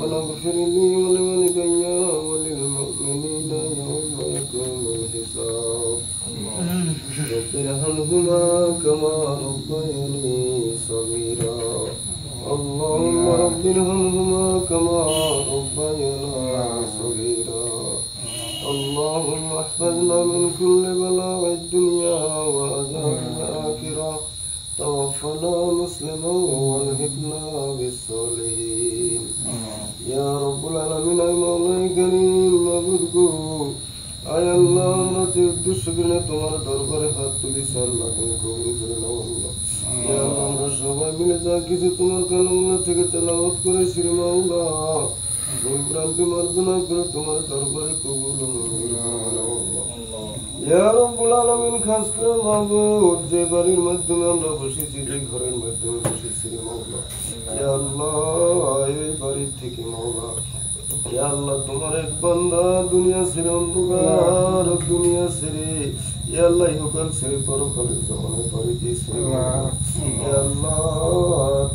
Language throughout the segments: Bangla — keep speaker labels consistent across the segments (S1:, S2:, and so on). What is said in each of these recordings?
S1: ربنا اغفر لي ولوالدي وللمؤمنين يوم يقوم الحساب رب ارحمهما كما ربياني صغيرا اللهم رب ارحمهما كما ربيانا صغيرا اللهم احفظنا من كل بلاء الدنيا وعذاب الآخرة توفنا مسلما والحقنا بالصالحين يا رب العالمين يا مولاي كريم معبودكو আয় আল্লাহ আমরা যে উদ্দেশ্য করে তোমার দরবারে হাত তুলেছি আল্লাহ তুমি কবুল করে নাও আল্লাহ আমরা সবাই মিলে যা কিছু তোমার কালামুল্লাহ থেকে তেলাওয়াত করেছি রে মাওলা ভুল ভ্রান্তি মার্জনা করে তোমার দরবারে কবুল ইয়া রাব্বুল আলামিন খাস করে মাবুদ যে বাড়ির মাধ্যমে আমরা বসেছি যে ঘরের মাধ্যমে বসেছি রে মাওলা ইয়া আল্লাহ এই বাড়ি থেকে মাওলা ইয়া আল্লাহ তোমার এক বান্দা দুনিয়া ছেড়ে অন্ধকার দুনিয়া ছেড়ে ইয়া আল্লাহ ইহকাল ছেড়ে পরকালের জমানায় পাড়ি দিয়েছে ইয়া আল্লাহ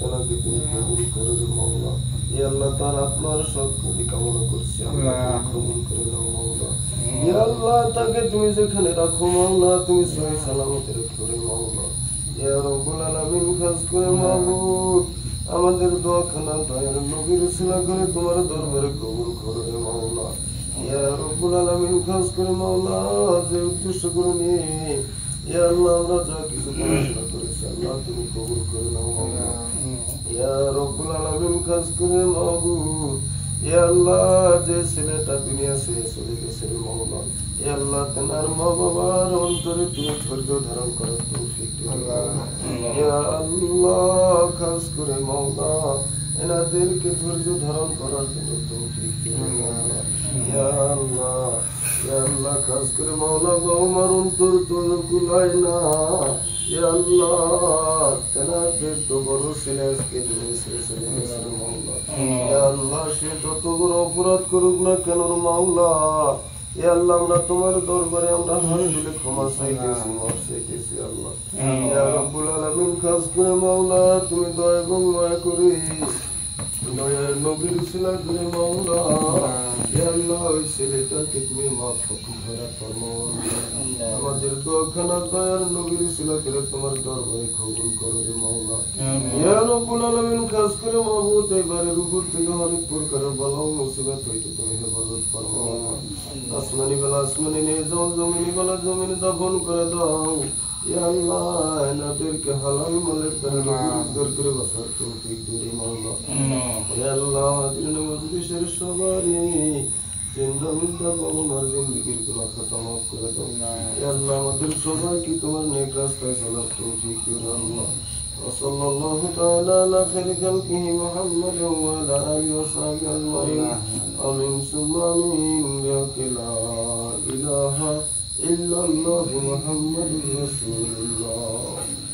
S1: তাকে তুমি কবুল করো রে মাওলা ইয়া আল্লাহ তার আত্মার সদ্গতি কামনা করছি আল্লাহ কবুল করে নাও মাওলা ইয়া আল্লাহ তাকে তুমি যেখানে রাখো মাওলা তুমি সহি সালামতে রেখো রে মাওলা ইয়া রাব্বুল আলামিন খাস করে মাবুদ আমাদের দোয়াখানা দয়ার নবীর উসিলা করে তোমার দরবারে কবুল করো রে মাওলা ইয়া রাব্বুল আলামিন খাস করে মাওলা যে উদ্দেশ্য করে নিয়ে ইয়া আল্লাহ আমরা যা কিছু পড়াশোনা করেছি আল্লাহ তুমি কবুল করে নাও মাওলা ইয়া রাব্বুল আলামিন খাস করে মাবুদ ইয়া আল্লাহ যে ছেলেটা দুনিয়া ছেড়ে চলে গেছে রে মাওলা ইয়া আল্লাহ তার মা বাবার অন্তরে তুমি ধৈর্য ধারণ করার তৌফিক দিও ইয়া আল্লাহ খাস করে মাওলা এনাদেরকে ধৈর্য ধারণ করার জন্য তৌফিক দিও ইয়া আল্লাহ খাস করে মাওলা আমার অন্তর তো কুলায় না ইয়া আল্লাহ তেনাদের তো বড় ছেলে আজকে তুমি ছেড়ে চলে গেছে মাওলা ইয়া আল্লাহ সে যত বড় অপরাধ করুক না কেন মাওলা ইয়া আল্লাহ আমরা তোমার দরবারে আমরা হাত তুলে ক্ষমা চাইতেছি মাফ চাইতেছি আল্লাহ ইয়া রাব্বুল আলামিন খাস করে মাওলা তুমি দয়া এবং মায়া করে দয়ার নবীর উসিলা করে মাওলা ইয়া আল্লাহ ওই ছেলেটাকে তুমি মাফ করে ফরমাও আমাদের দোয়াখানা দয়ার নবীর উসিলা করে তোমার দরবারে কবুল করো রে মাওলা ইয়া রাব্বুল আলামিন খাস করে মাবুদ এবারের উপর থেকে অনেক প্রকারের বালা মুসিবত হইতে তুমি হেফাজত ফরমাও আসমানি বেলা আসমানি নিয়ে যাও জমিনি বেলা জমিনে দাফন করে দাও ইয়া আল্লাহ এনাদেরকে হালাল মালের দ্বারা রোজগার করে বাঁচার তৌফিক দিও মাওলা ইয়া আল্লাহ দিনের মজলিসের সবারই জিন্দা আমার জিন্দেগির গুনাহ খাতা মাফ করে দাও ইয়া আল্লাহ আমাদের সবাইকে তোমার নেক রাস্তায় চলার তৌফিক দিও আল্লাহ وصلى الله تعالى على خير خلقه محمد وعلى آله وصحبه أجمعين آمين ثم آمين بحق لا إله إلا الله محمد رسول الله